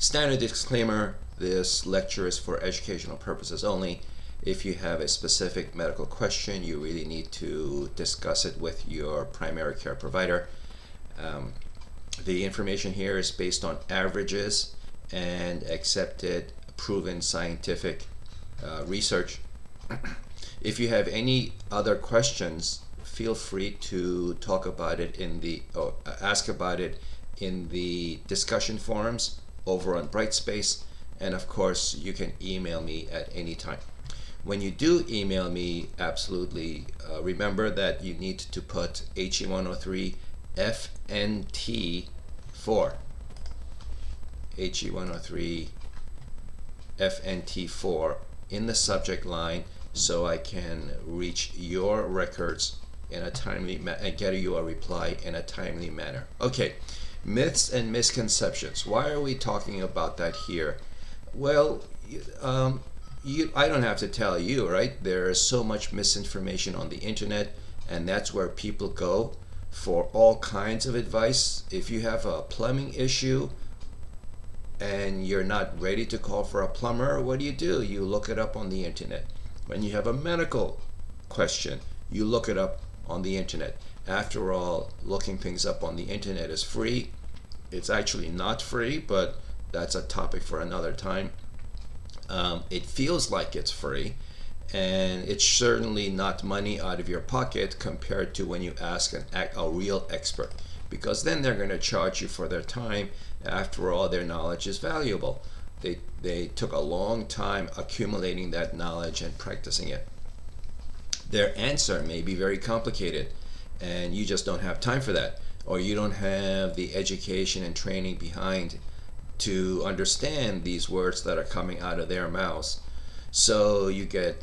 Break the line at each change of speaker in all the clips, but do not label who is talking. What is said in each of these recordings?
Standard disclaimer, this lecture is for educational purposes only. If you have a specific medical question, you really need to discuss it with your primary care provider. The information here is based on averages and accepted, proven scientific research. If you have any other questions, feel free to talk about it ask about it in the discussion forums over on Brightspace, and of course you can email me at any time. When you do email me, absolutely remember that you need to put He103 FNT4 He103 FNT4 in the subject line, so I can reach your records in a timely and get you a reply in a timely manner. Okay, myths and misconceptions. Why are we talking about that here? Well, I don't have to tell you, right? There is so much misinformation on the internet, and that's where people go for all kinds of advice. If you have a plumbing issue and you're not ready to call for a plumber, what do? You look it up on the internet. When you have a medical question, you look it up on the internet. After all, looking things up on the internet is free. It's actually not free, but that's a topic for another time. It feels like it's free, and it's certainly not money out of your pocket compared to when you ask a real expert, because then they're going to charge you for their time. After all, their knowledge is valuable. They took a long time accumulating that knowledge and practicing it. Their answer may be very complicated, and you just don't have time for that, or you don't have the education and training behind to understand these words that are coming out of their mouths. So you can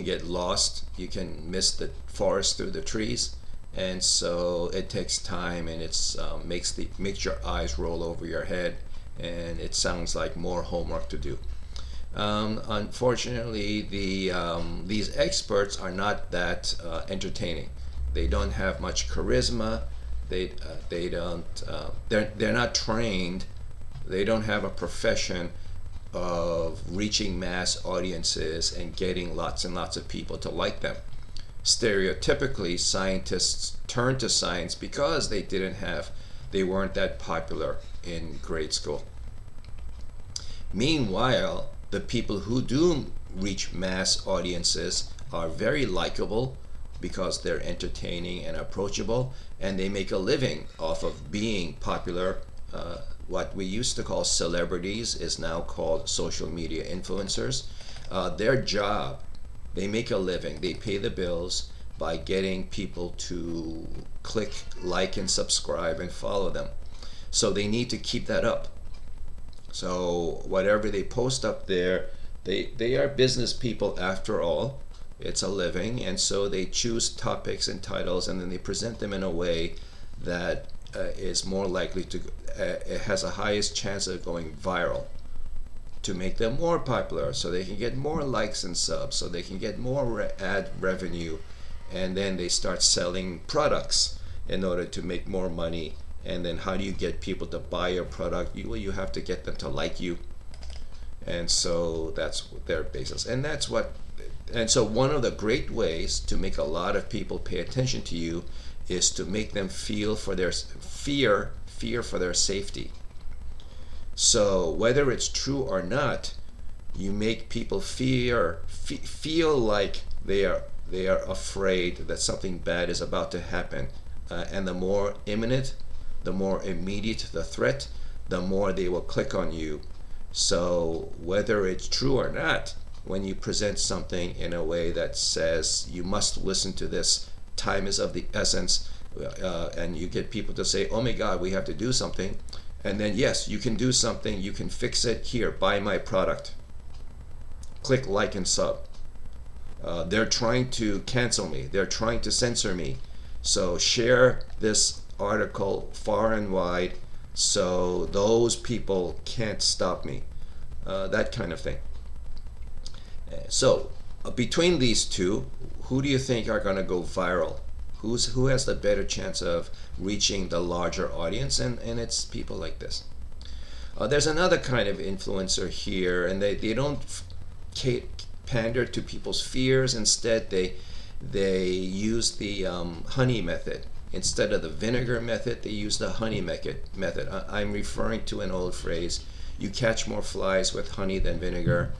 get lost, you can miss the forest through the trees, and so it takes time, and it's makes your eyes roll over your head, and it sounds like more homework to do. Unfortunately, these experts are not that entertaining. They don't have much charisma. They're not trained. They don't have a profession of reaching mass audiences and getting lots and lots of people to like them. Stereotypically, scientists turn to science because they weren't that popular in grade school. Meanwhile, the people who do reach mass audiences are very likable because they're entertaining and approachable, and they make a living off of being popular. What we used to call celebrities is now called social media influencers. Their job, they make a living, they pay the bills by getting people to click like and subscribe and follow them. So they need to keep that up. So whatever they post up there, they are business people after all. It's a living, and so they choose topics and titles, and then they present them in a way that is more likely to, it has a highest chance of going viral, to make them more popular, so they can get more likes and subs, so they can get more ad revenue, and then they start selling products in order to make more money. And then how do you get people to buy your product? You have to get them to like you, and so that's their basis. And so one of the great ways to make a lot of people pay attention to you is to make them feel for their fear for their safety. So whether it's true or not, you make people feel like they are afraid that something bad is about to happen, and the more imminent, the more immediate the threat, the more they will click on you. So whether it's true or not, when you present something in a way that says you must listen to this, time is of the essence, and you get people to say, oh my God, we have to do something, and then yes, you can do something, you can fix it, here, buy my product, click like and sub. They're trying to cancel me, they're trying to censor me, so share this article far and wide so those people can't stop me, that kind of thing. So between these two, who do you think are going to go viral? Who has the better chance of reaching the larger audience? And it's people like this. There's another kind of influencer here, and they don't pander to people's fears. Instead, they use the honey method. Instead of the vinegar method, they use the honey method. I'm referring to an old phrase: you catch more flies with honey than vinegar.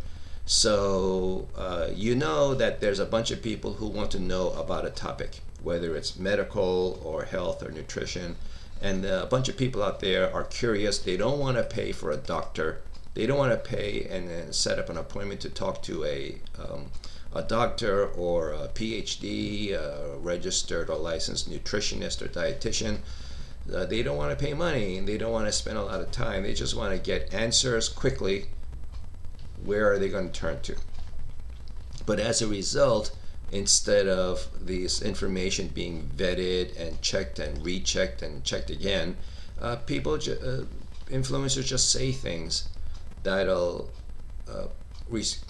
So you know that there's a bunch of people who want to know about a topic, whether it's medical or health or nutrition. And a bunch of people out there are curious. They don't want to pay for a doctor. They don't want to pay and set up an appointment to talk to a doctor or a PhD, registered or licensed nutritionist or dietitian. They don't want to pay money, and they don't want to spend a lot of time. They just want to get answers quickly. Where are they going to turn to? But as a result, instead of this information being vetted and checked and rechecked and checked again, influencers just say things that'll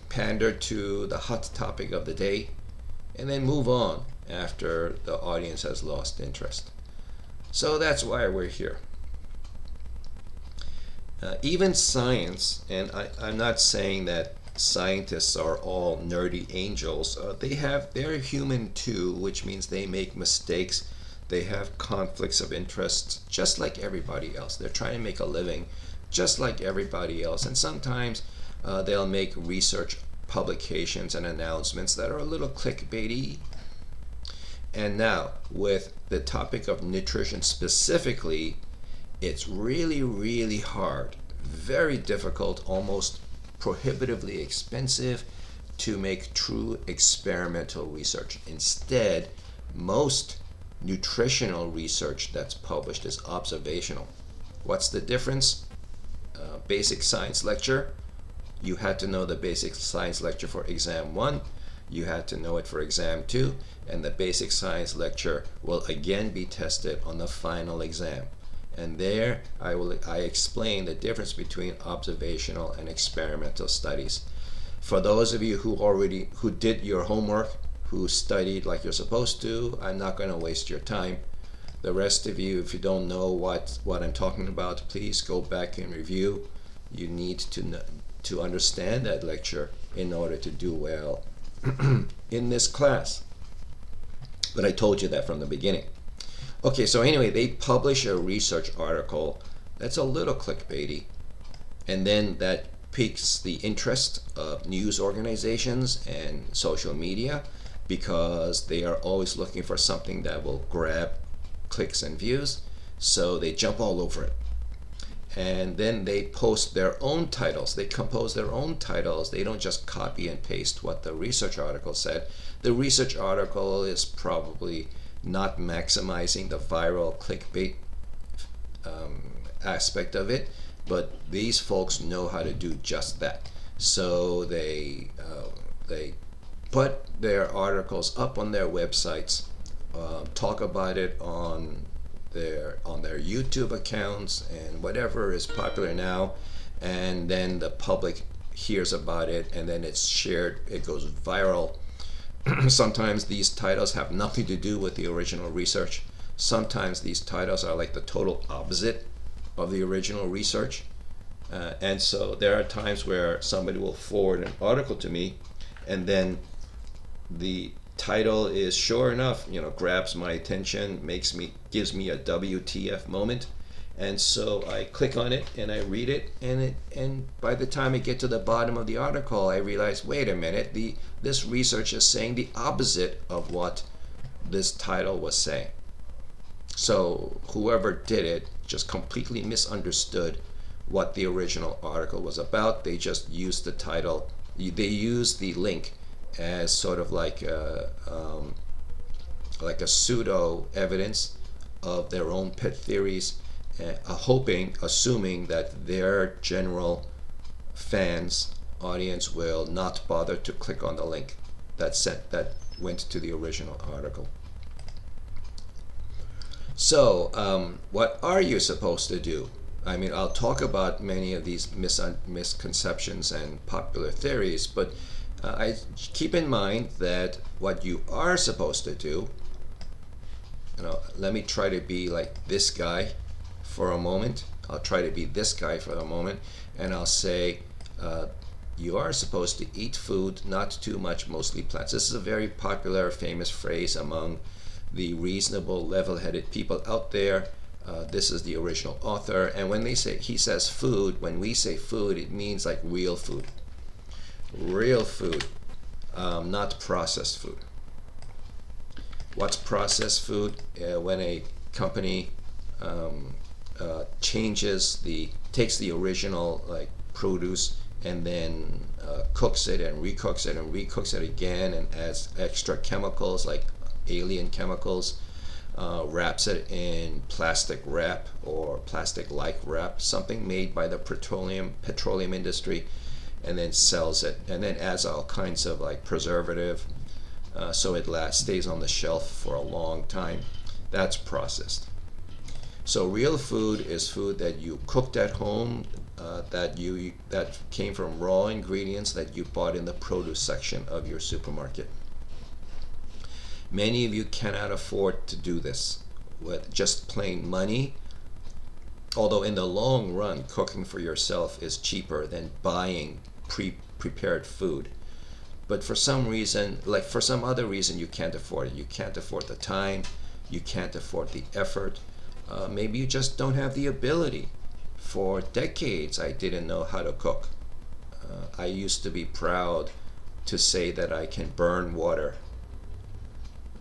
pander to the hot topic of the day and then move on after the audience has lost interest. So that's why we're here. Even science, and I'm not saying that scientists are all nerdy angels. They're human too, which means they make mistakes. They have conflicts of interest, just like everybody else. They're trying to make a living, just like everybody else. And sometimes they'll make research publications and announcements that are a little clickbaity. And now, with the topic of nutrition specifically, it's really, really hard, very difficult, almost prohibitively expensive to make true experimental research. Instead, most nutritional research that's published is observational. What's the difference? Basic science lecture. You had to know the basic science lecture for exam 1. You had to know it for exam 2. And the basic science lecture will again be tested on the final exam. And there I explain the difference between observational and experimental studies. For those of you who did your homework, who studied like you're supposed to, I'm not going to waste your time. The rest of you, if you don't know what I'm talking about, please go back and review. You need to understand that lecture in order to do well in this class. But I told you that from the beginning. Okay, so anyway, they publish a research article that's a little clickbaity, and then that piques the interest of news organizations and social media because they are always looking for something that will grab clicks and views, so they jump all over it. And then they post their own titles. They compose their own titles. They don't just copy and paste what the research article said. The research article is probably not maximizing the viral clickbait aspect of it, but these folks know how to do just that. So they put their articles up on their websites, talk about it on their YouTube accounts and whatever is popular now, and then the public hears about it, and then it's shared. It goes viral. Sometimes these titles have nothing to do with the original research. Sometimes these titles are like the total opposite of the original research. And so there are times where somebody will forward an article to me, and then the title is, sure enough, grabs my attention, gives me a WTF moment. And so I click on it and I read it, and by the time I get to the bottom of the article, I realize, wait a minute, this research is saying the opposite of what this title was saying. So whoever did it just completely misunderstood what the original article was about. They just used the title, they used the link as sort of like a pseudo evidence of their own pet theories, assuming that their general audience will not bother to click on the link that went to the original article. So what are you supposed to do? I mean, I'll talk about many of these misconceptions and popular theories, but I keep in mind that what you are supposed to do, let me try to be like this guy for a moment. I'll try to be this guy for a moment, and I'll say, you are supposed to eat food, not too much, mostly plants. This is a very popular, famous phrase among the reasonable, level-headed people out there. This is the original author, and when he says food, when we say food, it means like real food. Real food, not processed food. What's processed food? When a company takes the original like produce and then cooks it and recooks it and recooks it again and adds extra chemicals like alien chemicals, wraps it in plastic wrap or plastic-like wrap, something made by the petroleum industry, and then sells it, and then adds all kinds of like preservative, so it stays on the shelf for a long time. That's processed. So real food is food that you cooked at home, that came from raw ingredients that you bought in the produce section of your supermarket. Many of you cannot afford to do this with just plain money, although in the long run, cooking for yourself is cheaper than buying prepared food. But for some reason, like for some other reason, you can't afford it. You can't afford the time, you can't afford the effort. Maybe you just don't have the ability. For decades, I didn't know how to cook. I used to be proud to say that I can burn water.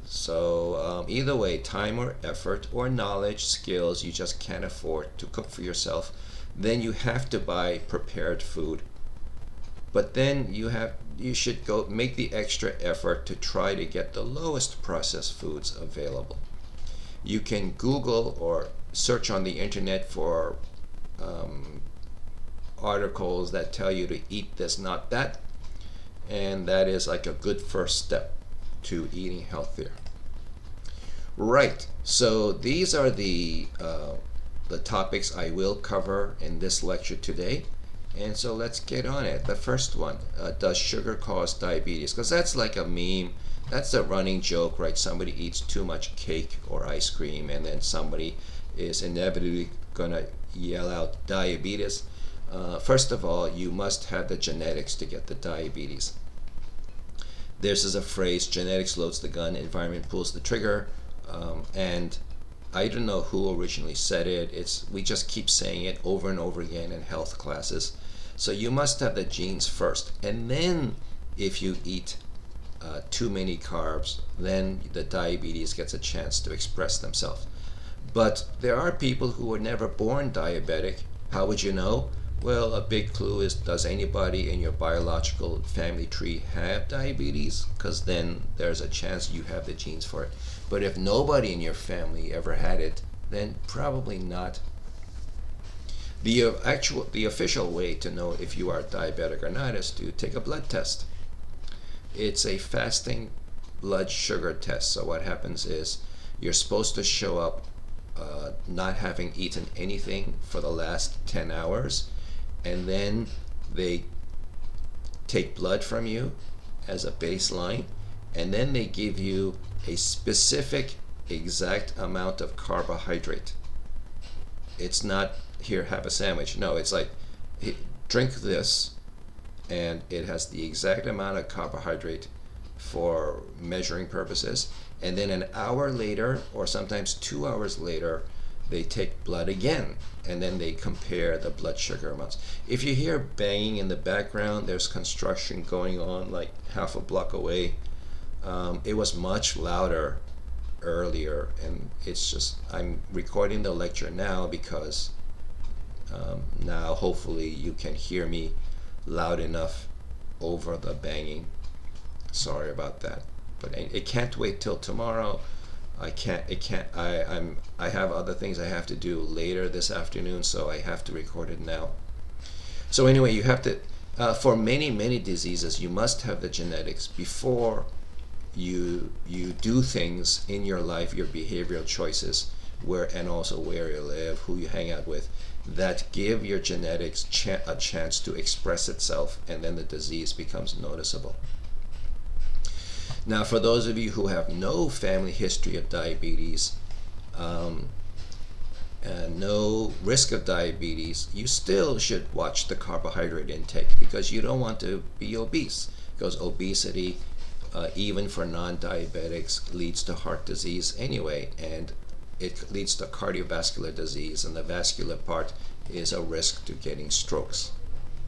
So either way, time or effort or knowledge, skills, you just can't afford to cook for yourself. Then you have to buy prepared food. But then you should go make the extra effort to try to get the lowest processed foods available. You can Google or search on the internet for articles that tell you to eat this, not that, and that is like a good first step to eating healthier. Right, so these are the topics I will cover in this lecture today, and so let's get on it. The first one, does sugar cause diabetes? Because that's like a meme. That's a running joke, right? Somebody eats too much cake or ice cream, and then somebody is inevitably gonna yell out diabetes. First of all, you must have the genetics to get the diabetes. This is a phrase: genetics loads the gun, environment pulls the trigger. And I don't know who originally said it. We just keep saying it over and over again in health classes. So you must have the genes first, and then if you eat too many carbs, then the diabetes gets a chance to express themselves. But there are people who were never born diabetic. How would you know? Well, a big clue is, does anybody in your biological family tree have diabetes? Because then there's a chance you have the genes for it. But if nobody in your family ever had it, then probably not. The official way to know if you are diabetic or not is to take a blood test. It's a fasting blood sugar test. So what happens is you're supposed to show up not having eaten anything for the last 10 hours, and then they take blood from you as a baseline, and then they give you a specific exact amount of carbohydrate. It's not, here, have a sandwich. No, it's like, drink this, and it has the exact amount of carbohydrate for measuring purposes. And then an hour later, or sometimes 2 hours later, they take blood again, and then they compare the blood sugar amounts. If you hear banging in the background, there's construction going on like half a block away. It was much louder earlier, and it's just, I'm recording the lecture now because now hopefully you can hear me loud enough over the banging. Sorry about that, but it can't wait till tomorrow. I have other things I have to do later this afternoon, so I have to record it now. So anyway, you have to, for many diseases, you must have the genetics before you do things in your life, your behavioral choices, and also where you live, who you hang out with, that give your genetics a chance to express itself, and then the disease becomes noticeable. Now, for those of you who have no family history of diabetes, no risk of diabetes, you still should watch the carbohydrate intake because you don't want to be obese, because obesity, even for non-diabetics, leads to heart disease anyway, and it leads to cardiovascular disease, and the vascular part is a risk to getting strokes.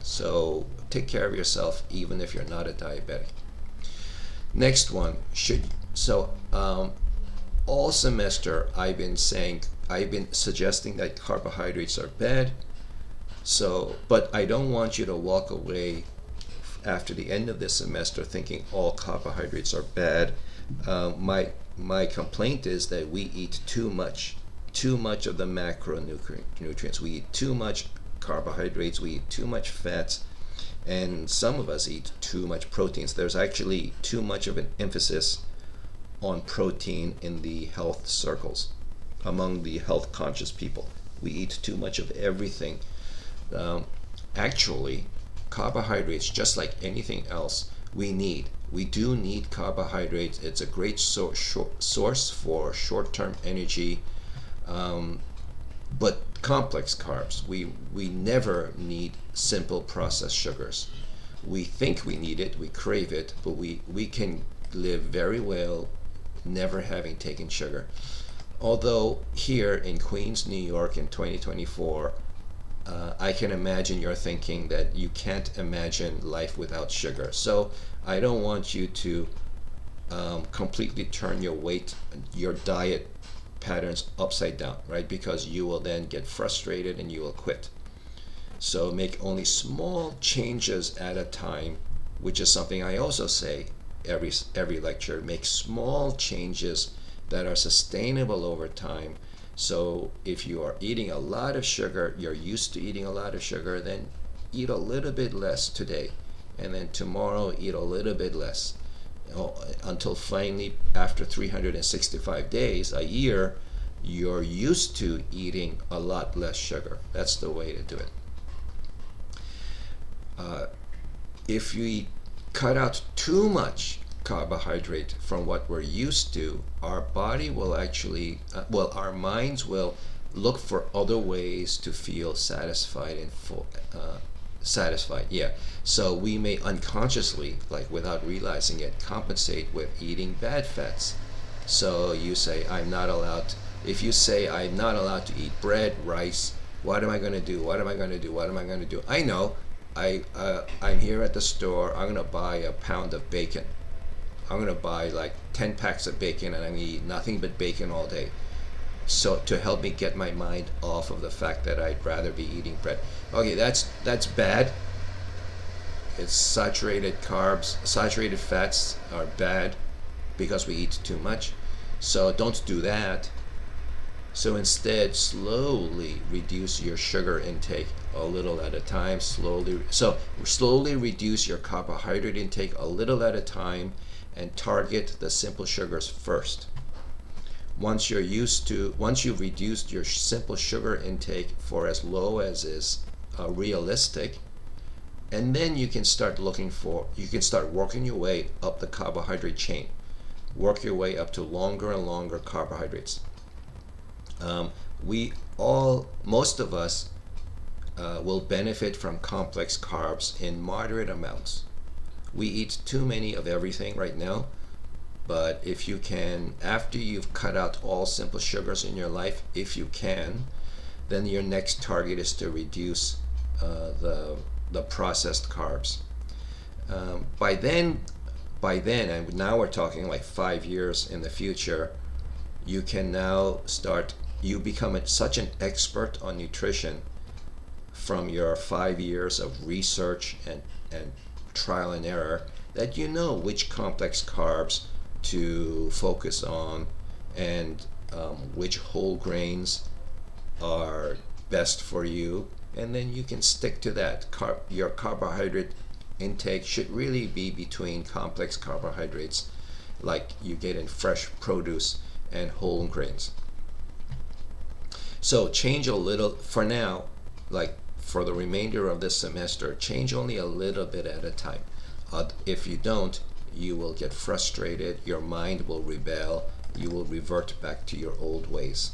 So take care of yourself even if you're not a diabetic. Next one, all semester I've been suggesting that carbohydrates are bad. But I don't want you to walk away after the end of this semester thinking all carbohydrates are bad. My complaint is that we eat too much of the macronutrients. We eat too much carbohydrates, we eat too much fats, and some of us eat too much proteins. There's actually too much of an emphasis on protein in the health circles, among the health conscious people. We eat too much of everything. Actually, carbohydrates, just like anything else, we do need carbohydrates. It's a great source for short-term energy, but complex carbs, we never need simple processed sugars. We think we need it, we crave it, but we can live very well never having taken sugar. Although here in Queens, New York in 2024, I can imagine you're thinking that you can't imagine life without sugar. So I don't want you to completely turn your diet patterns upside down, right? Because you will then get frustrated and you will quit. So make only small changes at a time, which is something I also say every lecture. Make small changes that are sustainable over time. So if you are eating a lot of sugar, you're used to eating a lot of sugar, then eat a little bit less today, and then tomorrow eat a little bit less, until finally after 365 days, a year, you're used to eating a lot less sugar. That's the way to do it. If you cut out too much carbohydrate from what we're used to, our body will actually, our minds will look for other ways to feel satisfied and full. So we may unconsciously, like without realizing it, compensate with eating bad fats. So you say, if you say I'm not allowed to eat bread, rice, what am I going to do? I know, I'm here at the store, I'm going to buy a pound of bacon. I'm going to buy like 10 packs of bacon, and I'm going to eat nothing but bacon all day. So to help me get my mind off of the fact that I'd rather be eating bread. Okay, that's bad. It's saturated carbs, saturated fats are bad because we eat too much. So don't do that. So instead, slowly reduce your sugar intake a little at a time. Slowly reduce your carbohydrate intake a little at a time, and target the simple sugars first. Once you've reduced your simple sugar intake for as low as is realistic, and then you can start working your way up the carbohydrate chain. Work your way up to longer and longer carbohydrates. Most of us will benefit from complex carbs in moderate amounts. We eat too many of everything right now, but if you can, after you've cut out all simple sugars in your life, if you can, then your next target is to reduce the processed carbs. By then, and now we're talking like 5 years in the future, you can now you become such an expert on nutrition from your 5 years of research and trial and error that you know which complex carbs to focus on, and which whole grains are best for you, and then you can stick to that. Your carbohydrate intake should really be between complex carbohydrates like you get in fresh produce and whole grains. So change a little for now, like for the remainder of this semester, change only a little bit at a time. If you don't, you will get frustrated, your mind will rebel, you will revert back to your old ways.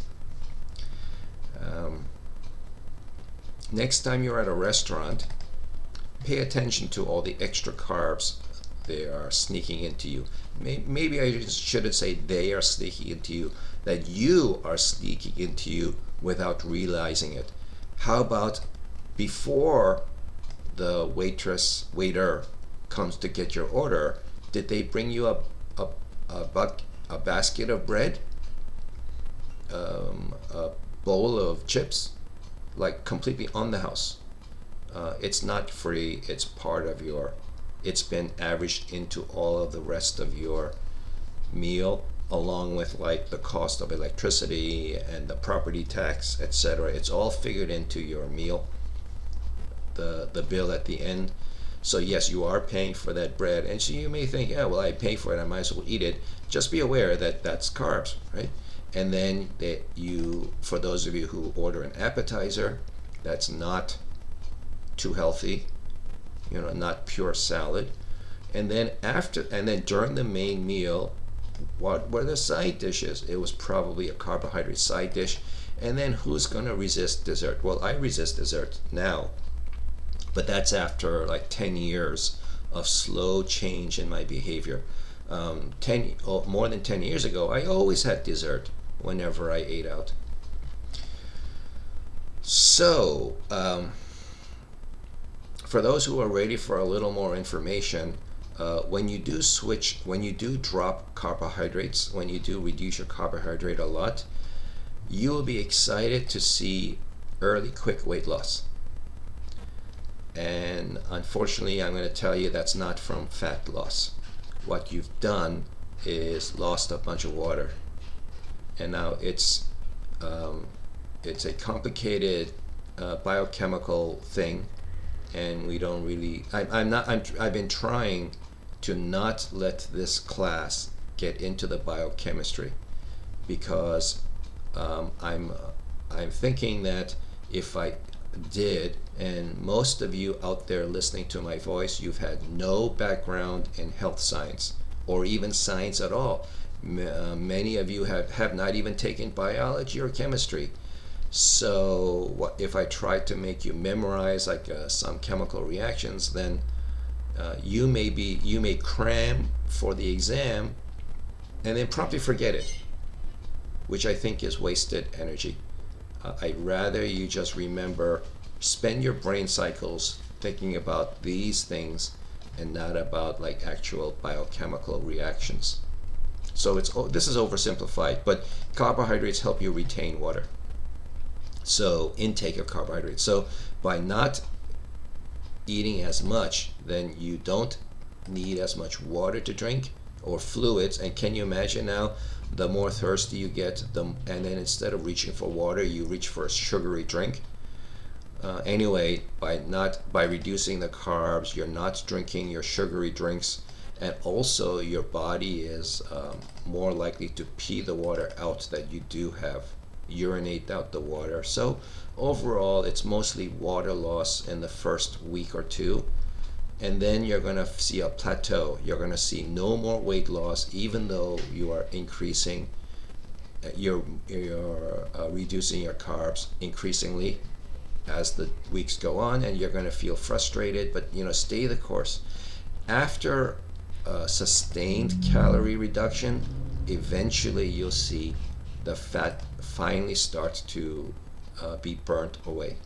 Next time you're at a restaurant, pay attention to all the extra carbs they are sneaking into you. Maybe I shouldn't say they are sneaking into you, that you are sneaking into you without realizing it. How about before the waiter comes to get your order, did they bring you a basket of bread, a bowl of chips, like completely on the house? It's not free, it's part of it's been averaged into all of the rest of your meal, along with like the cost of electricity and the property tax, etc. It's all figured into your meal, the bill at the end. So yes, you are paying for that bread, and so you may think, yeah, well, I pay for it, I might as well eat it. Just be aware that that's carbs, right? And then for those of you who order an appetizer, that's not too healthy, not pure salad. And then during the main meal, what were the side dishes? It was probably a carbohydrate side dish. And then who's going to resist dessert? Well, I resist dessert now, but that's after like 10 years of slow change in my behavior. More than 10 years ago, I always had dessert whenever I ate out. So, for those who are ready for a little more information, when you do drop carbohydrates, when you do reduce your carbohydrate a lot, you will be excited to see early, quick weight loss. And unfortunately, I'm going to tell you that's not from fat loss. What you've done is lost a bunch of water. And now it's a complicated biochemical thing, and we don't really. I've been trying to not let this class get into the biochemistry, because I'm thinking that if I did, and most of you out there listening to my voice, you've had no background in health science or even science at all. Many of you have not even taken biology or chemistry. So what if I try to make you memorize like some chemical reactions, then you may cram for the exam and then promptly forget it, which I think is wasted energy. I'd rather you just spend your brain cycles thinking about these things and not about like actual biochemical reactions. So this is oversimplified, but carbohydrates help you retain water. So intake of carbohydrates. So by not eating as much, then you don't need as much water to drink or fluids. And can you imagine now, the more thirsty you get, and then instead of reaching for water, you reach for a sugary drink. Anyway, by reducing the carbs, you're not drinking your sugary drinks, and also your body is more likely to pee the water out that you do have, urinate out the water. So overall, it's mostly water loss in the first week or two, and then you're going to see a plateau. You're going to see no more weight loss, even though you are increasing, you're reducing your carbs increasingly as the weeks go on, and you're going to feel frustrated, but stay the course. After sustained calorie reduction, eventually you'll see the fat finally start to be burnt away.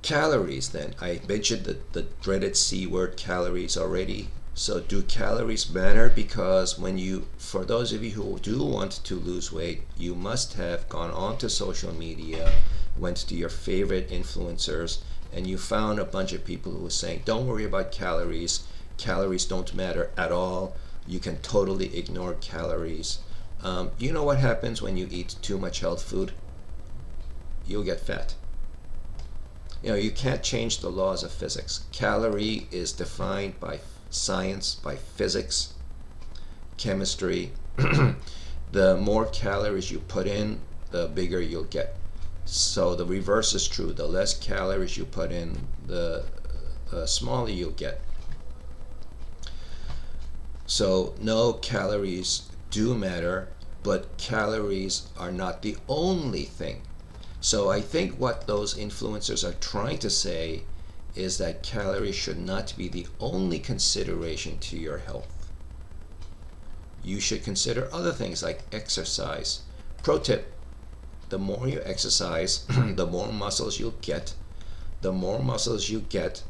Calories, then. I mentioned the dreaded C word, calories, already. So do calories matter? Because for those of you who do want to lose weight, you must have gone onto social media, went to your favorite influencers, and you found a bunch of people who were saying, don't worry about calories. Calories don't matter at all. You can totally ignore calories. You know what happens when you eat too much health food? You'll get fat. You can't change the laws of physics. Calorie is defined by science, by physics, chemistry. The more calories you put in, the bigger you'll get. So the reverse is true. The less calories you put in, the smaller you'll get. So no, calories do matter, but calories are not the only thing. So I think what those influencers are trying to say is that calories should not be the only consideration to your health. You should consider other things like exercise. Pro tip, the more you exercise, the more muscles you'll get. The more muscles you get,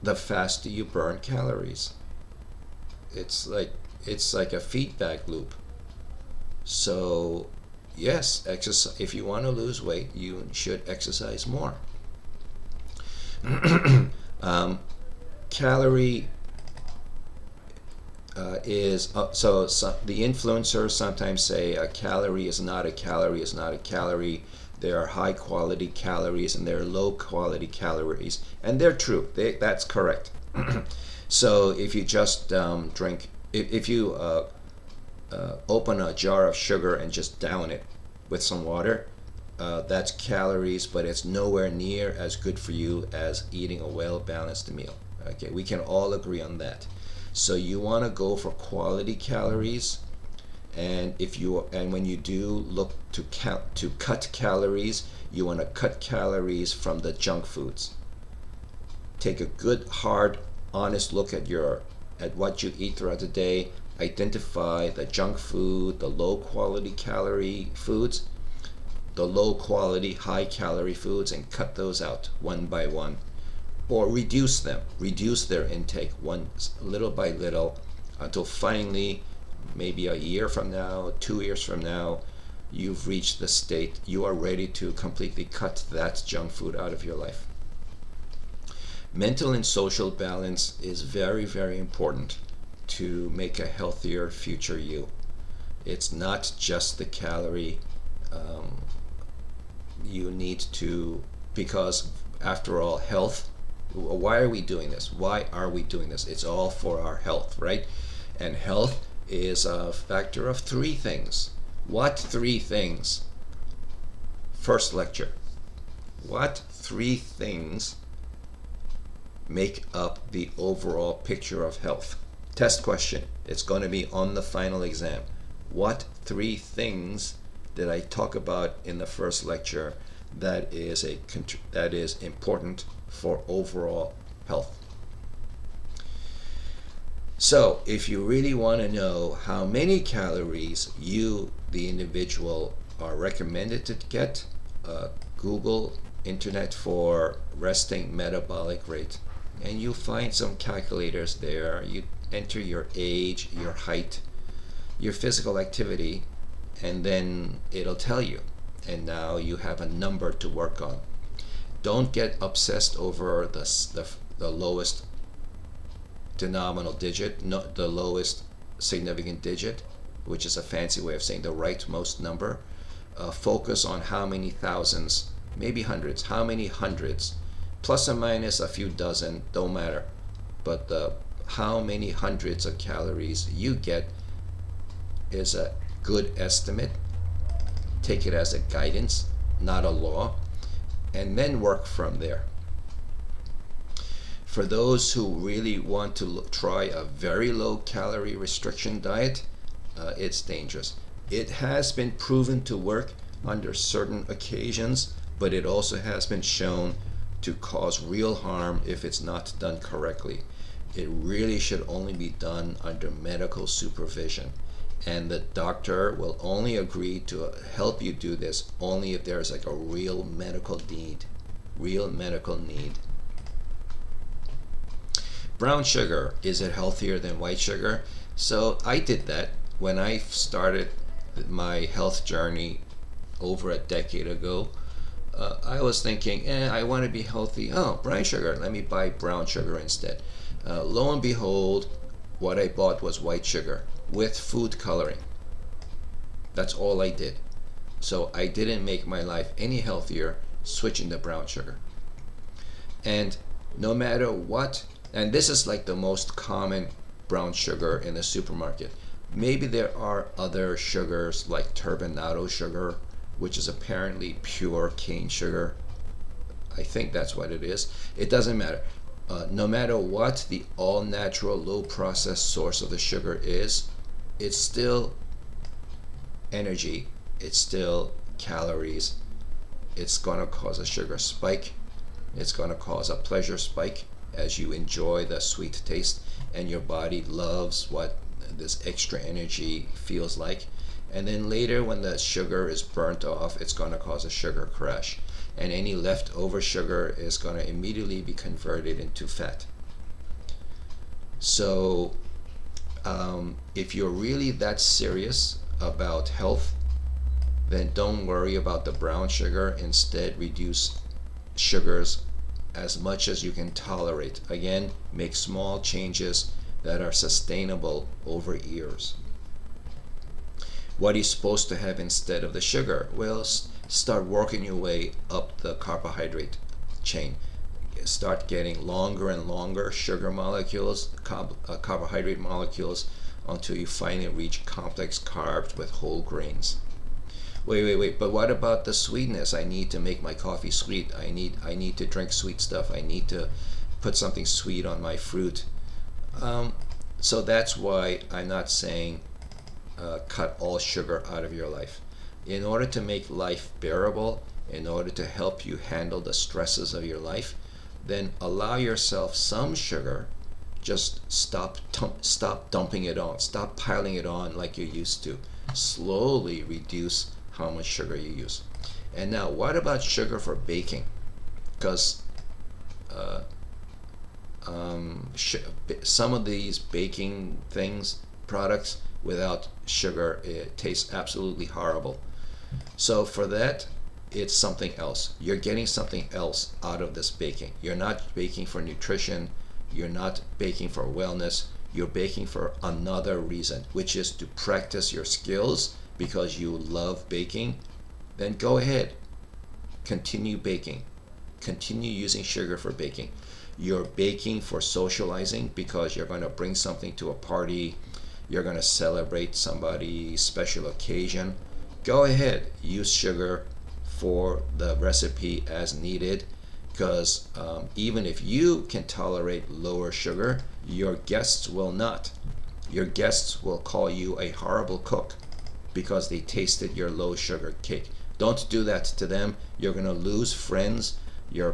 the faster you burn calories. It's like a feedback loop. So yes, exercise. If you want to lose weight, you should exercise more. Calorie is so the influencers sometimes say a calorie is not a calorie is not a calorie. There are high quality calories and there are low quality calories, and they're true. That's correct. So if you just drink, if you open a jar of sugar and just down it with some water, that's calories, but it's nowhere near as good for you as eating a well-balanced meal. Okay, we can all agree on that. So you want to go for quality calories, and when you do look to cut calories, you want to cut calories from the junk foods. Take a good, hard, honest look at what you eat throughout the day. Identify the junk food, the low quality calorie foods, the low quality high calorie foods, and cut those out one by one, or reduce their intake little by little, until finally, maybe a year from now, 2 years from now, you've reached the state you are ready to completely cut that junk food out of your life. Mental and social balance is very, very important to make a healthier future you. It's not just the calorie. You need to, because after all, health, why are we doing this? Why are we doing this? It's all for our health, right? And health is a factor of three things. What three things? First lecture. What three things make up the overall picture of health? Test question. It's going to be on the final exam. What three things did I talk about in the first lecture that is important for overall health? So if you really want to know how many calories you, the individual, are recommended to get, Google internet for resting metabolic rate, and you'll find some calculators there. You enter your age, your height, your physical activity, and then it'll tell you. And now you have a number to work on. Don't get obsessed over the lowest denominal digit, the lowest significant digit, which is a fancy way of saying the rightmost number. Focus on how many thousands, maybe hundreds, how many hundreds, plus or minus a few dozen, don't matter. But how many hundreds of calories you get is a good estimate. Take it as a guidance, not a law, and then work from there. For those who really want to try a very low calorie restriction diet, it's dangerous. It has been proven to work under certain occasions, but it also has been shown to cause real harm if it's not done correctly. It really should only be done under medical supervision. And the doctor will only agree to help you do this only if there's like a real medical need. Brown sugar, is it healthier than white sugar? So I did that when I started my health journey over a decade ago. I was thinking, I want to be healthy. Oh, brown sugar, let me buy brown sugar instead. Lo and behold, what I bought was white sugar with food coloring. That's all I did. So I didn't make my life any healthier switching to brown sugar. And no matter what, and this is like the most common brown sugar in the supermarket. Maybe there are other sugars like turbinado sugar, which is apparently pure cane sugar. I think that's what it is. It doesn't matter. No matter what the all-natural, low-processed source of the sugar is, it's still energy. It's still calories. It's going to cause a sugar spike. It's going to cause a pleasure spike as you enjoy the sweet taste, and your body loves what this extra energy feels like. And then later, when the sugar is burnt off, it's going to cause a sugar crash. And any leftover sugar is going to immediately be converted into fat. So if you're really that serious about health, then don't worry about the brown sugar. Instead, reduce sugars as much as you can tolerate. Again, make small changes that are sustainable over years. What are you supposed to have instead of the sugar? Well, start working your way up the carbohydrate chain. Start getting longer and longer sugar molecules, carbohydrate molecules, until you finally reach complex carbs with whole grains. Wait, but what about the sweetness? I need to make my coffee sweet. I need to drink sweet stuff. I need to put something sweet on my fruit. So that's why I'm not saying cut all sugar out of your life. In order to make life bearable, in order to help you handle the stresses of your life, then allow yourself some sugar. Just stop dumping it on. Stop piling it on like you used to. Slowly reduce how much sugar you use. And now, what about sugar for baking? Because some of these baking things, products without sugar, it tastes absolutely horrible. So for that, it's something else. You're getting something else out of this baking. You're not baking for nutrition. You're not baking for wellness. You're baking for another reason, which is to practice your skills because you love baking. Then go ahead. Continue baking. Continue using sugar for baking. You're baking for socializing because you're going to bring something to a party. You're going to celebrate somebody's special occasion. Go ahead. Use sugar for the recipe as needed, because even if you can tolerate lower sugar, your guests will not. Your guests will call you a horrible cook because they tasted your low sugar cake. Don't do that to them. You're going to lose friends. Your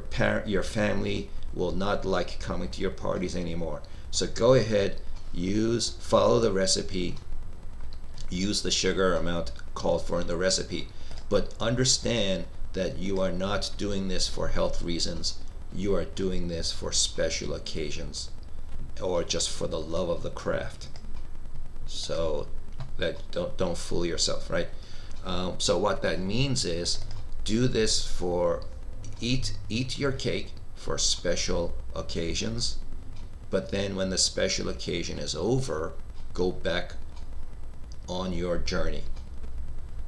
family will not like coming to your parties anymore. So go ahead, follow the recipe, use the sugar amount called for in the recipe, but understand that you are not doing this for health reasons. You are doing this for special occasions or just for the love of the craft. So that don't fool yourself, right? So what that means is do this for eat your cake for special occasions, but then when the special occasion is over, go back on your journey.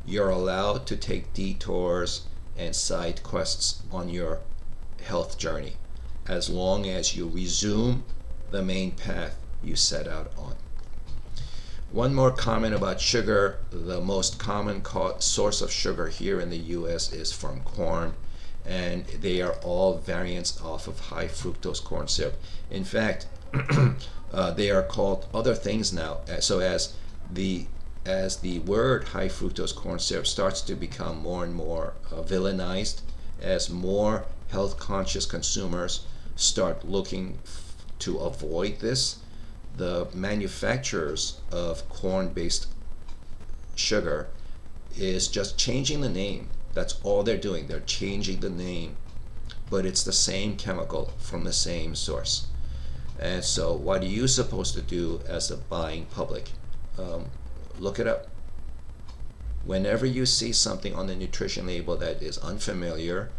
You're allowed to take detours and side quests on your health journey as long as you resume the main path you set out on. One more comment about sugar. The most common source of sugar here in the US is from corn, and they are all variants off of high fructose corn syrup. In fact, they are called other things now. So as the word high fructose corn syrup starts to become more and more villainized, as more health conscious consumers start looking to avoid this, the manufacturers of corn-based sugar is just changing the name. That's all they're doing. They're changing the name, but it's the same chemical from the same source. And so what are you supposed to do as a buying public? Look it up. Whenever you see something on the nutrition label that is unfamiliar,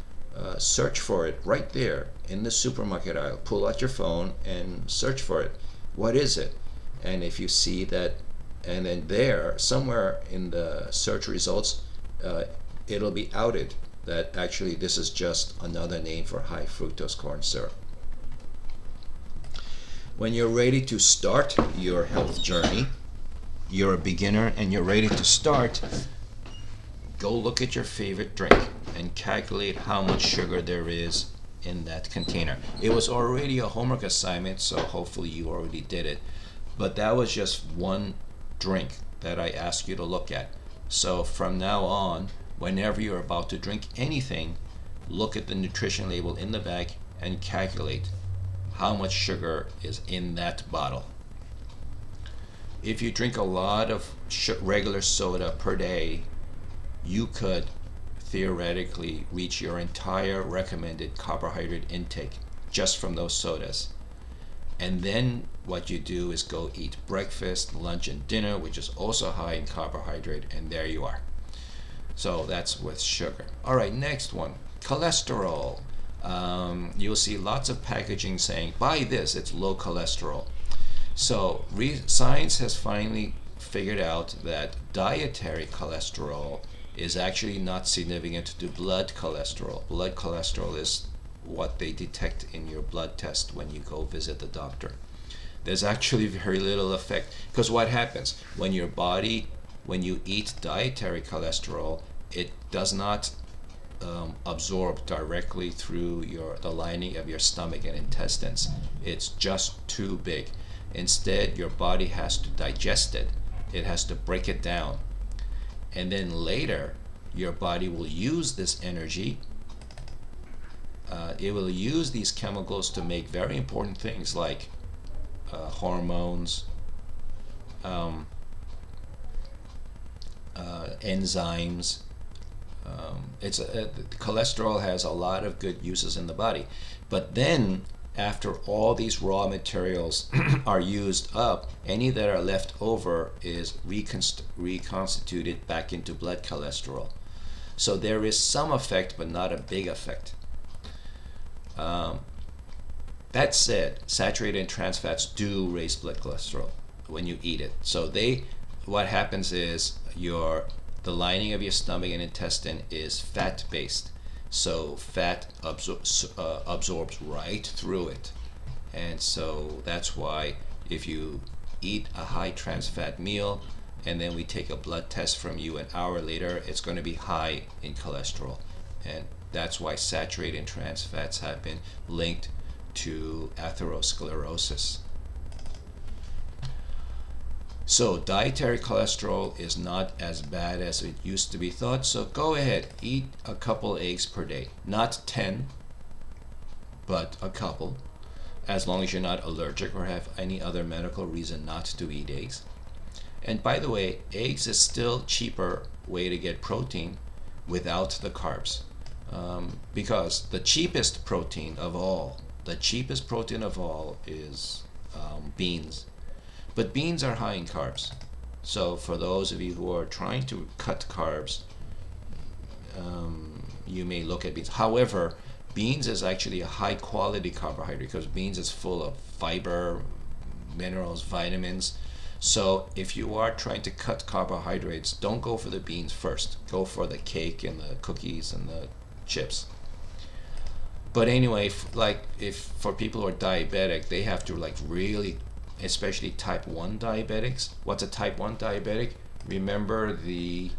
search for it right there in the supermarket aisle. Pull out your phone and search for it. What is it? And if you see that, and then there, somewhere in the search results, it'll be outed that actually this is just another name for high fructose corn syrup. When you're ready to start your health journey, you're a beginner and you're ready to start, go look at your favorite drink and calculate how much sugar there is in that container. It was already a homework assignment, so hopefully you already did it. But that was just one drink that I asked you to look at. So from now on, whenever you're about to drink anything, look at the nutrition label in the back and calculate how much sugar is in that bottle. If you drink a lot of regular soda per day, you could theoretically reach your entire recommended carbohydrate intake just from those sodas. And then what you do is go eat breakfast, lunch, and dinner, which is also high in carbohydrate, and there you are. So that's with sugar. All right, next one, cholesterol. You'll see lots of packaging saying, buy this, it's low cholesterol. So science has finally figured out that dietary cholesterol is actually not significant to blood cholesterol. Blood cholesterol is what they detect in your blood test when you go visit the doctor. There's actually very little effect, because what happens when your body, when you eat dietary cholesterol, it does not absorb directly through the lining of your stomach and intestines. It's just too big. Instead, your body has to digest it. It has to break it down. And then later, your body will use this energy. It will use these chemicals to make very important things like hormones, enzymes. Cholesterol has a lot of good uses in the body. But then, after all these raw materials are used up, any that are left over is reconstituted back into blood cholesterol. So there is some effect, but not a big effect. That said, saturated and trans fats do raise blood cholesterol when you eat it. So what happens is the lining of your stomach and intestine is fat-based. So fat absorbs right through it. And so that's why if you eat a high trans fat meal and then we take a blood test from you an hour later, it's going to be high in cholesterol. And that's why saturated and trans fats have been linked to atherosclerosis. So dietary cholesterol is not as bad as it used to be thought. So go ahead, eat a couple eggs per day. Not 10, but a couple, as long as you're not allergic or have any other medical reason not to eat eggs. And by the way, eggs is still cheaper way to get protein without the carbs. Because the cheapest protein of all is beans. But beans are high in carbs. So for those of you who are trying to cut carbs, you may look at beans. However, beans is actually a high quality carbohydrate because beans is full of fiber, minerals, vitamins. So if you are trying to cut carbohydrates, don't go for the beans first. Go for the cake and the cookies and the chips. But anyway, if for people who are diabetic, they have to really, especially type 1 diabetics. What's a type 1 diabetic? Remember the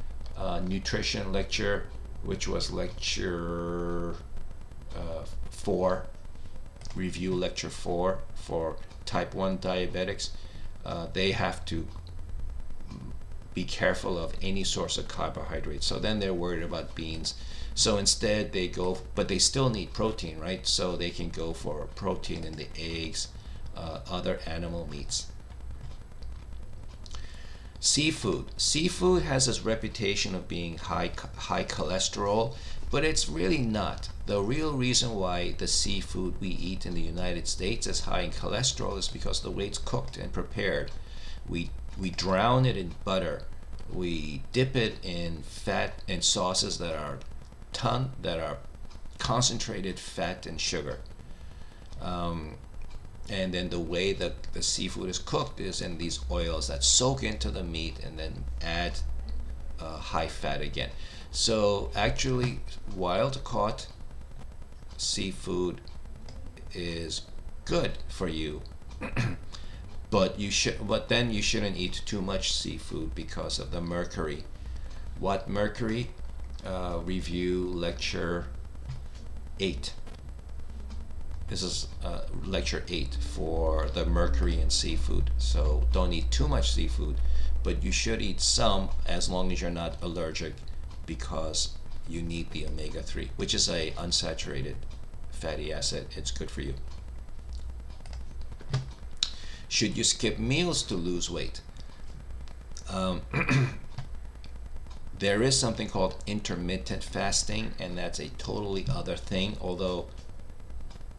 nutrition lecture, which was lecture 4, review lecture 4 for type 1 diabetics. They have to be careful of any source of carbohydrates. So then they're worried about beans. So instead they go, but they still need protein, right? So they can go for protein in the eggs, other animal meats. Seafood. Seafood has this reputation of being high cholesterol, but it's really not. The real reason why the seafood we eat in the United States is high in cholesterol is because the way it's cooked and prepared. We drown it in butter. We dip it in fat and sauces that are concentrated fat and sugar. And then the way that the seafood is cooked is in these oils that soak into the meat and then add high fat again. So actually, wild caught seafood is good for you, but then you shouldn't eat too much seafood because of the mercury. What mercury? Review lecture 8. This is lecture 8 for the mercury in seafood. So don't eat too much seafood, but you should eat some as long as you're not allergic, because you need the omega-3, which is a unsaturated fatty acid. It's good for you. Should you skip meals to lose weight? There is something called intermittent fasting, and that's a totally other thing. Although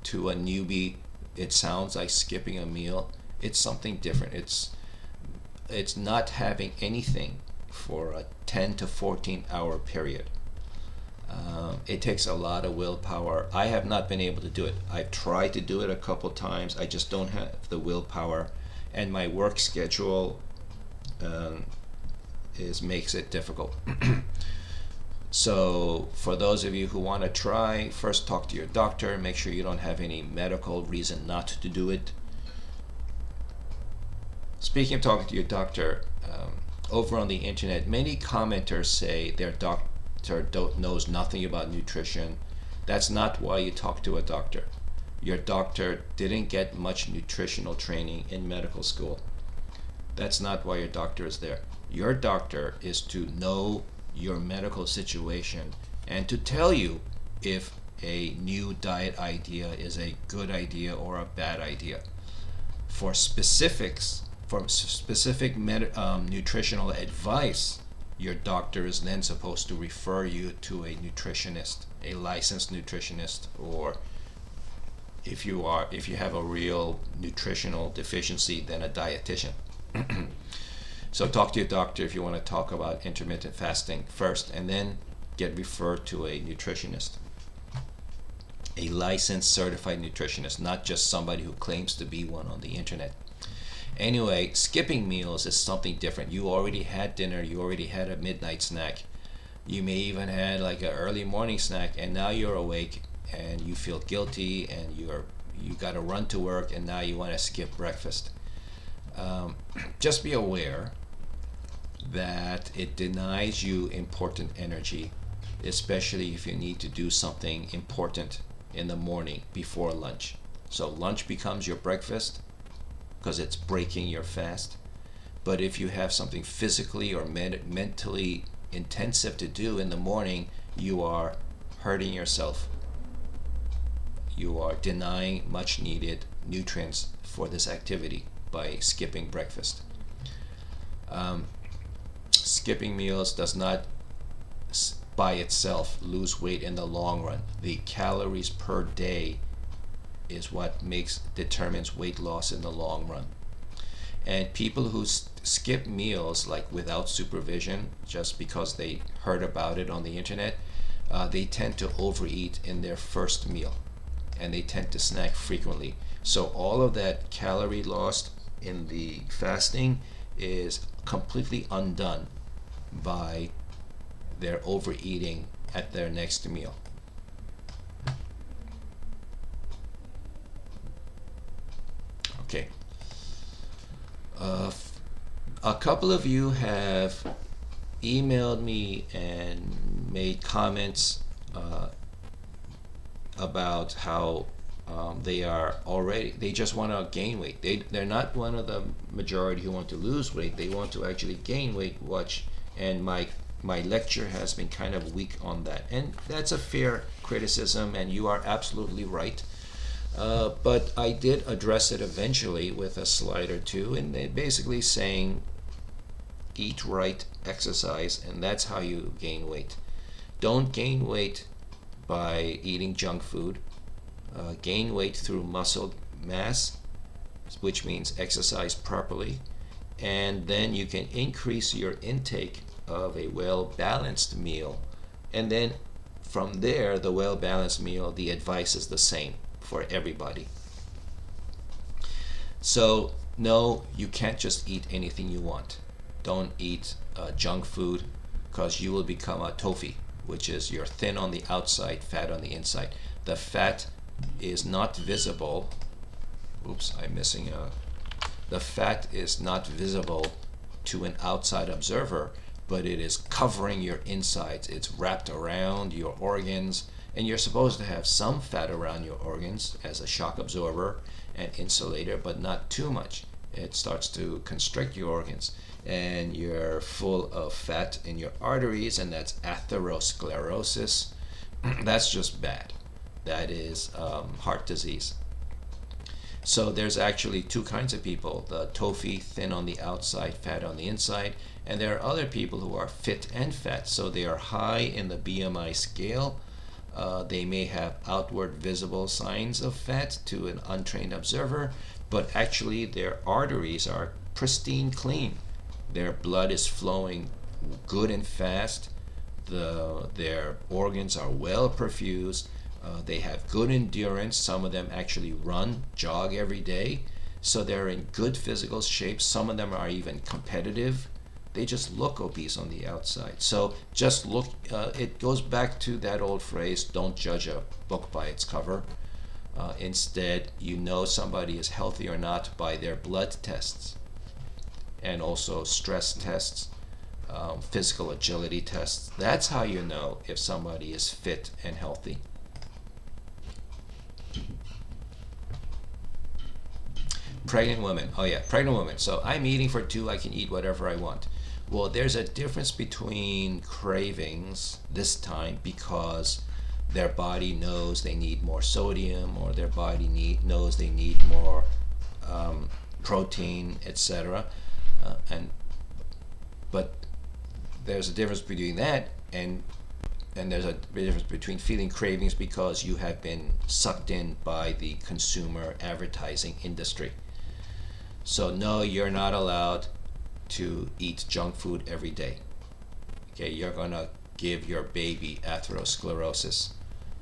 to a newbie it sounds like skipping a meal, it's something different. It's not having anything for a 10 to 14 hour period. It takes a lot of willpower. I have not been able to do it. I've tried to do it a couple times. I just don't have the willpower, and my work schedule makes it difficult. So for those of you who want to try, first talk to your doctor. Make sure you don't have any medical reason not to do it. Speaking of talking to your doctor, over on the internet, many commenters say their doctor knows nothing about nutrition. That's not why you talk to a doctor. Your doctor didn't get much nutritional training in medical school. That's not why your doctor is there. Your doctor is to know your medical situation and to tell you if a new diet idea is a good idea or a bad idea. For specific nutritional advice, your doctor is then supposed to refer you to a nutritionist, a licensed nutritionist, or if you have a real nutritional deficiency, then a dietitian. So talk to your doctor if you want to talk about intermittent fasting first, and then get referred to a nutritionist, a licensed certified nutritionist, not just somebody who claims to be one on the internet. Anyway, skipping meals is something different. You already had dinner, you already had a midnight snack, you may even had like an early morning snack, and now you're awake and you feel guilty and you got to run to work, and now you want to skip breakfast. Just be aware that it denies you important energy, especially if you need to do something important in the morning before lunch. So lunch becomes your breakfast because it's breaking your fast. But if you have something physically or mentally intensive to do in the morning, you are hurting yourself. You are denying much needed nutrients for this activity by skipping breakfast. Skipping meals does not by itself lose weight in the long run. The calories per day is what determines weight loss in the long run. And people who skip meals like without supervision, just because they heard about it on the internet, they tend to overeat in their first meal, and they tend to snack frequently. So all of that calorie lost in the fasting is completely undone by their overeating at their next meal. Okay. A couple of you have emailed me and made comments about how they just want to gain weight. They're not one of the majority who want to lose weight. They want to actually gain weight. And my lecture has been kind of weak on that, and that's a fair criticism, and you are absolutely right. But I did address it eventually with a slide or two, and they basically saying eat right, exercise, and that's how you gain weight. Don't gain weight by eating junk food. Gain weight through muscle mass, which means exercise properly, and then you can increase your intake of a well-balanced meal, and then from there, the well-balanced meal, the advice is the same for everybody. So no, you can't just eat anything you want. Don't eat junk food, because you will become a tofu, which is you're thin on the outside, fat on the inside. The fat is not visible. The fat is not visible to an outside observer, but it is covering your insides. It's wrapped around your organs, and you're supposed to have some fat around your organs as a shock absorber and insulator, but not too much. It starts to constrict your organs, and you're full of fat in your arteries, and that's atherosclerosis. That's just bad. That is heart disease. So there's actually two kinds of people: the TOFI, thin on the outside, fat on the inside, and there are other people who are fit and fat. So they are high in the BMI scale. They may have outward visible signs of fat to an untrained observer, but actually their arteries are pristine clean. Their blood is flowing good and fast. Their organs are well perfused. They have good endurance. Some of them actually run, jog every day. So they're in good physical shape. Some of them are even competitive. They just look obese on the outside. So just look, it goes back to that old phrase, don't judge a book by its cover. Instead, you know somebody is healthy or not by their blood tests, and also stress tests, physical agility tests. That's how you know if somebody is fit and healthy. Pregnant women. Oh yeah, pregnant women. So I'm eating for two, I can eat whatever I want. Well, there's a difference between cravings this time because their body knows they need more sodium, or their body knows they need more protein, etc. But there's a difference between that and there's a difference between feeling cravings because you have been sucked in by the consumer advertising industry. So no, you're not allowed to eat junk food every day. Okay, you're gonna give your baby atherosclerosis.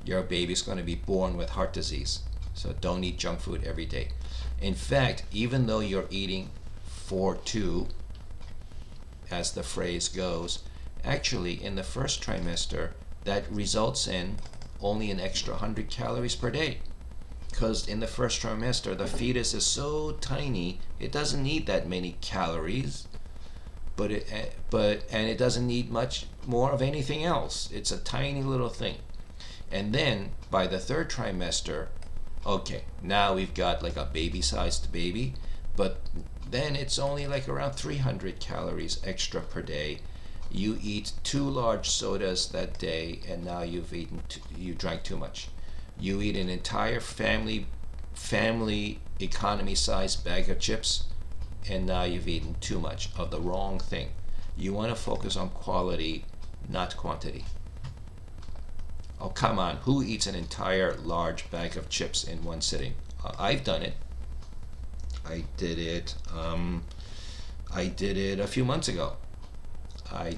Your baby's gonna be born with heart disease. So don't eat junk food every day. In fact, even though you're eating for two, as the phrase goes, actually in the first trimester, that results in only an extra 100 calories per day. Because in the first trimester, the fetus is so tiny, it doesn't need that many calories, but it doesn't need much more of anything else. It's a tiny little thing. And then by the third trimester, okay, now we've got like a baby-sized baby, but then it's only like around 300 calories extra per day. You eat 2 large sodas that day, and now you drank too much. You eat an entire family economy-sized bag of chips, and now you've eaten too much of the wrong thing. You want to focus on quality, not quantity. Oh, come on, who eats an entire large bag of chips in one sitting? I've done it. I did it a few months ago. I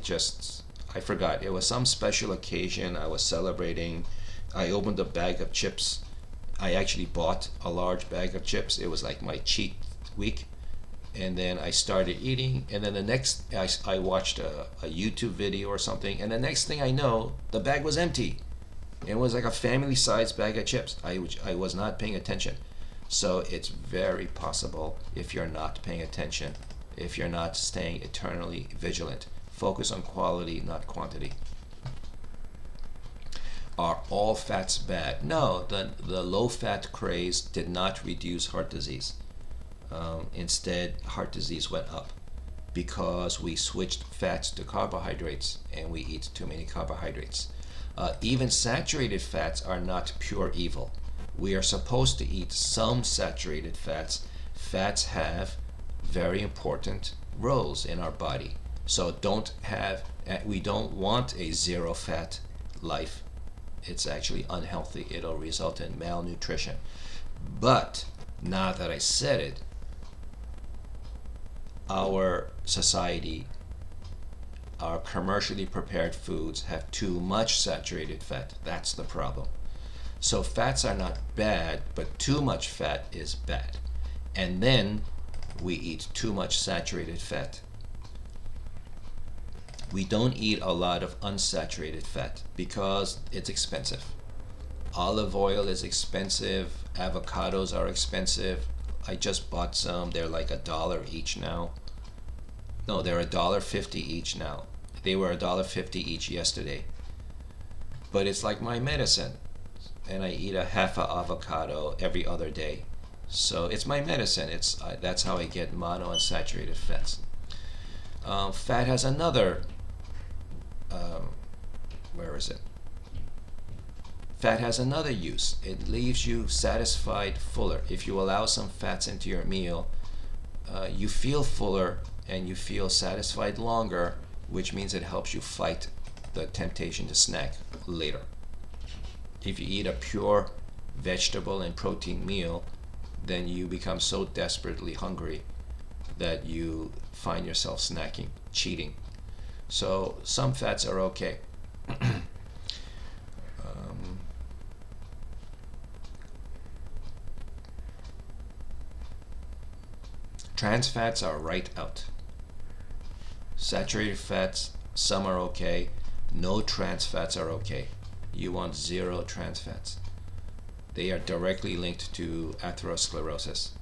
forgot. It was some special occasion. I was celebrating. I opened a bag of chips. I actually bought a large bag of chips. It was like my cheat week. And then I started eating. And then I watched a YouTube video or something. And the next thing I know, the bag was empty. It was like a family-sized bag of chips. I was not paying attention. So it's very possible, if you're not paying attention, if you're not staying eternally vigilant. Focus on quality, not quantity. Are all fats bad? No, the low-fat craze did not reduce heart disease. Instead, heart disease went up because we switched fats to carbohydrates, and we eat too many carbohydrates. Even saturated fats are not pure evil. We are supposed to eat some saturated fats. Fats have very important roles in our body. So we don't want a zero-fat life. It's actually unhealthy. It'll result in malnutrition. But now that I said it, our society, our commercially prepared foods have too much saturated fat. That's the problem. So fats are not bad, but too much fat is bad. And then we eat too much saturated fat. We don't eat a lot of unsaturated fat because it's expensive. Olive oil is expensive. Avocados are expensive. I just bought some. They're like $1 each now. No, they're $1.50 each now. They were $1.50 each yesterday. But it's like my medicine. And I eat a half an avocado every other day. So it's my medicine. That's how I get monounsaturated fats. Fat has another, where is it? Fat has another use. It leaves you satisfied, fuller. If you allow some fats into your meal, you feel fuller and you feel satisfied longer, which means it helps you fight the temptation to snack later. If you eat a pure vegetable and protein meal, then you become so desperately hungry that you find yourself snacking, cheating. So some fats are okay. Trans fats are right out. Saturated fats, some are okay. No trans fats are okay. You want 0 trans fats. They are directly linked to atherosclerosis.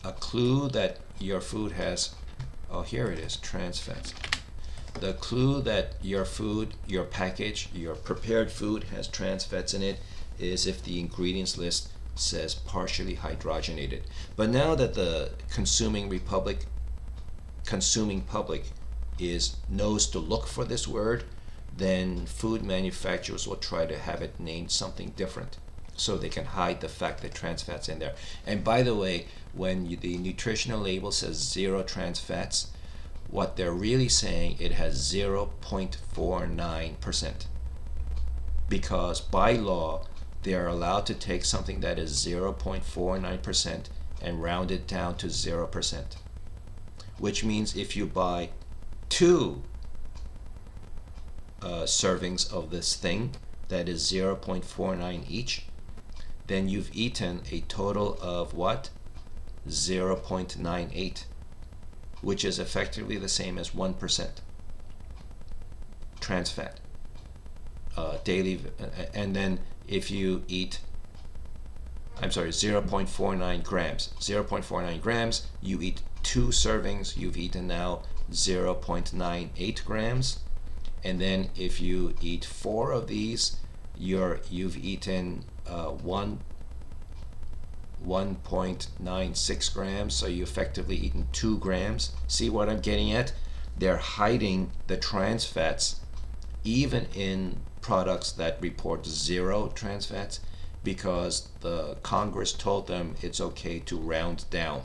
A clue that your food has, oh, here it is, trans fats. The clue that your food, your package, your prepared food has trans fats in it is if the ingredients list says partially hydrogenated. But now that the consuming public knows to look for this word, then food manufacturers will try to have it named something different so they can hide the fact that trans fats in there. And by the way, when the nutritional label says 0 trans fats, what they're really saying, it has 0.49%, because by law they are allowed to take something that is 0.49% and round it down to 0%, which means if you buy 2 servings of this thing that is 0.49 each, then you've eaten a total of what? 0.98, which is effectively the same as 1% trans fat daily. And then if you eat, 0.49 grams. 0.49 grams, you eat 2 servings, you've eaten now 0.98 grams. And then if you eat 4 of these, you've eaten 1.96 grams, so you effectively eaten 2 grams. See what I'm getting at? They're hiding the trans fats even in products that report 0 trans fats, because the Congress told them it's okay to round down.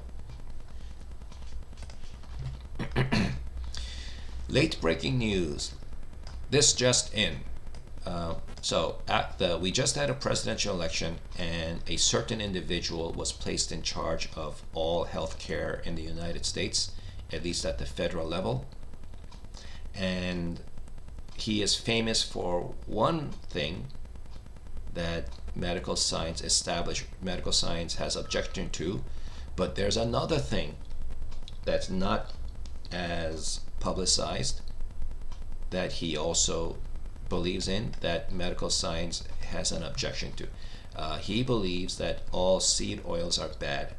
Late breaking news. This just in. We just had a presidential election, and a certain individual was placed in charge of all health care in the United States, at least at the federal level. And he is famous for one thing that established medical science has objection to, but there's another thing that's not as publicized that he also believes in, that medical science has an objection to. He believes that all seed oils are bad.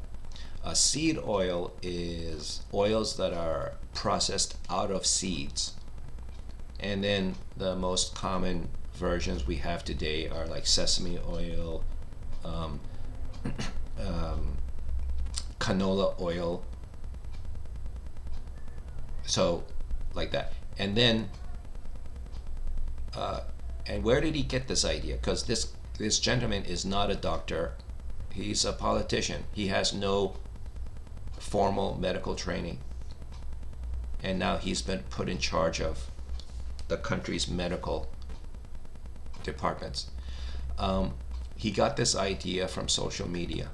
Seed oil is oils that are processed out of seeds. And then the most common versions we have today are like sesame oil, canola oil, so like that. And then and where did he get this idea? Because this gentleman is not a doctor, he's a politician, he has no formal medical training, and now he's been put in charge of the country's medical departments. He got this idea from social media.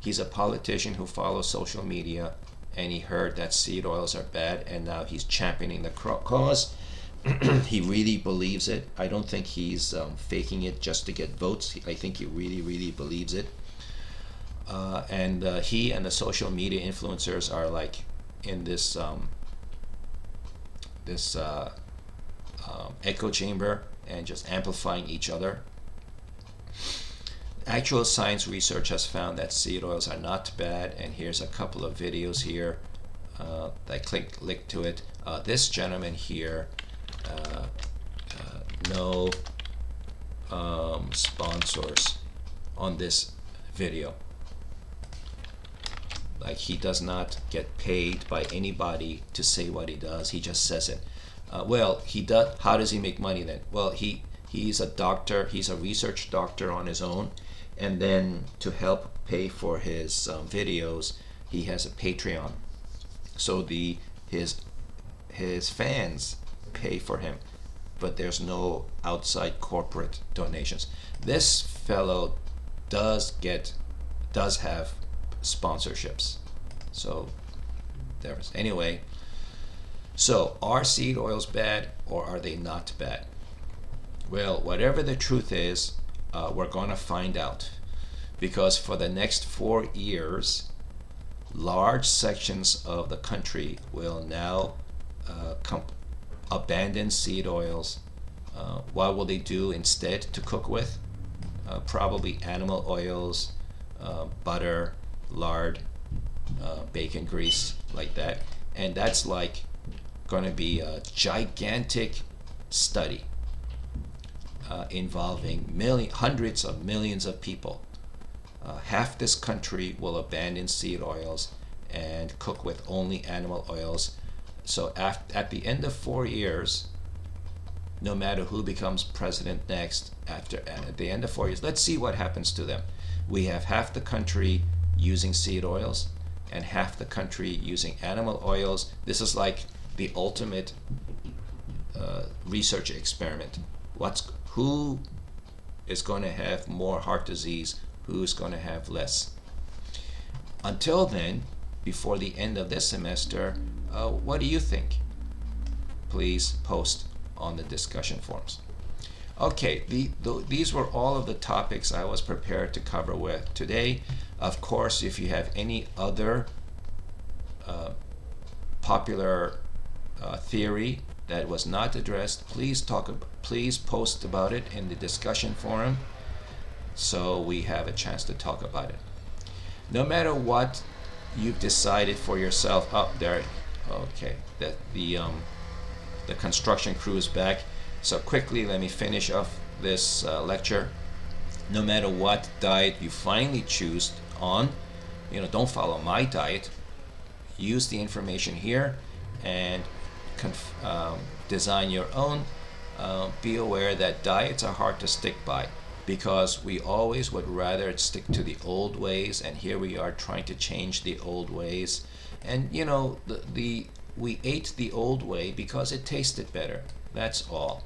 He's a politician who follows social media, and he heard that seed oils are bad, and now he's championing the cause. He really believes it. I don't think he's faking it just to get votes. I think he really, really believes it. And he and the social media influencers are like in this echo chamber and just amplifying each other. Actual science research has found that seed oils are not bad, and here's a couple of videos here that link to it. This gentleman here, no sponsors on this video. Like, he does not get paid by anybody to say what he does. He just says it. Well, he does. How does he make money then? Well, he's a doctor. He's a research doctor on his own, and then to help pay for his videos, he has a Patreon. So his fans pay for him, but there's no outside corporate donations. This fellow does have sponsorships. So there's anyway. So are seed oils bad, or are they not bad? Well, whatever the truth is, we're going to find out, because for the next 4 years, large sections of the country will now abandon seed oils. What will they do instead to cook with? Probably animal oils, butter, lard, bacon grease, like that. And that's like going to be a gigantic study involving hundreds of millions of people. Half this country will abandon seed oils and cook with only animal oils. So at the end of 4 years, no matter who becomes president next, at the end of 4 years, let's see what happens to them. We have half the country using seed oils and half the country using animal oils. This is like the ultimate research experiment. Who is going to have more heart disease? Who's going to have less? Until then, before the end of this semester, what do you think? Please post on the discussion forums. Okay, these were all of the topics I was prepared to cover with today. Of course, if you have any other popular theory that was not addressed, please post about it in the discussion forum, so we have a chance to talk about it. No matter what you've decided for yourself, there, okay, that the construction crew is back. So quickly, let me finish off this lecture. No matter what diet you finally choose on, don't follow my diet. Use the information here and design your own. Be aware that diets are hard to stick by, because we always would rather stick to the old ways, and here we are trying to change the old ways. And we ate the old way because it tasted better. That's all.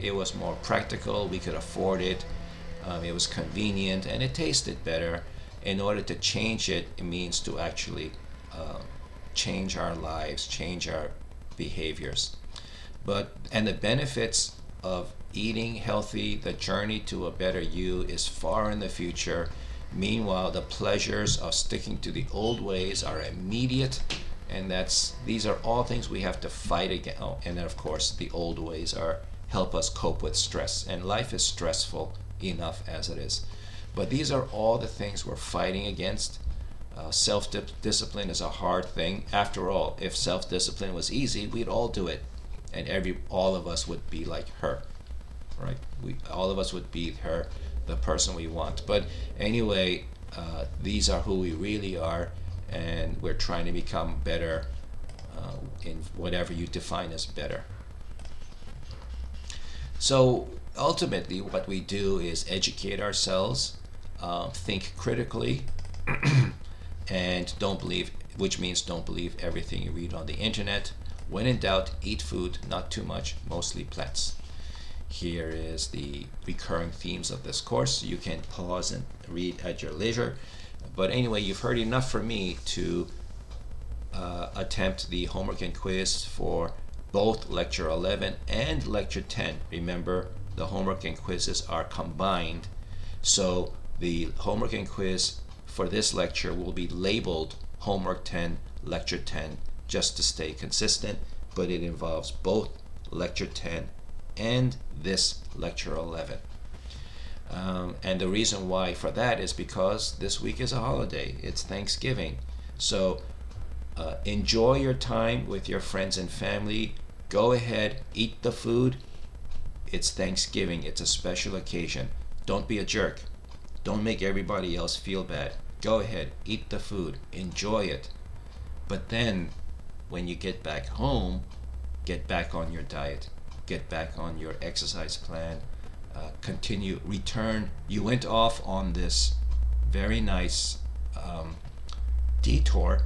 It was more practical. We could afford it. It was convenient, and it tasted better. In order to change it, it means to actually change our lives, change our behaviors. And the benefits of eating healthy, the journey to a better you, is far in the future. Meanwhile, the pleasures of sticking to the old ways are immediate, and these are all things we have to fight against. Oh, and then of course the old ways help us cope with stress, and life is stressful enough as it is. But these are all the things we're fighting against. Self-discipline is a hard thing. After all, if self-discipline was easy, we'd all do it, and all of us would be like her, right? All of us would be her, the person we want. But anyway, these are who we really are, and we're trying to become better in whatever you define as better. So ultimately, what we do is educate ourselves, think critically, and which means don't believe everything you read on the internet. When in doubt, eat food, not too much, mostly plants. Here is the recurring themes of this course. You can pause and read at your leisure. But anyway, you've heard enough for me to attempt the homework and quiz for both Lecture 11 and Lecture 10. Remember, the homework and quizzes are combined. So the homework and quiz for this lecture will be labeled Homework 10, Lecture 10, just to stay consistent, but it involves both Lecture 10 and this Lecture 11. And the reason why for that is because this week is a holiday. It's Thanksgiving. So enjoy your time with your friends and family. Go ahead, eat the food. It's Thanksgiving. It's a special occasion. Don't be a jerk. Don't make everybody else feel bad. Go ahead, eat the food, enjoy it. But then, when you get back home, get back on your diet, get back on your exercise plan, return. You went off on this very nice detour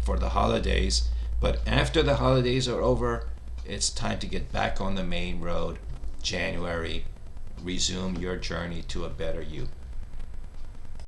for the holidays, but after the holidays are over, it's time to get back on the main road. January, resume your journey to a better you.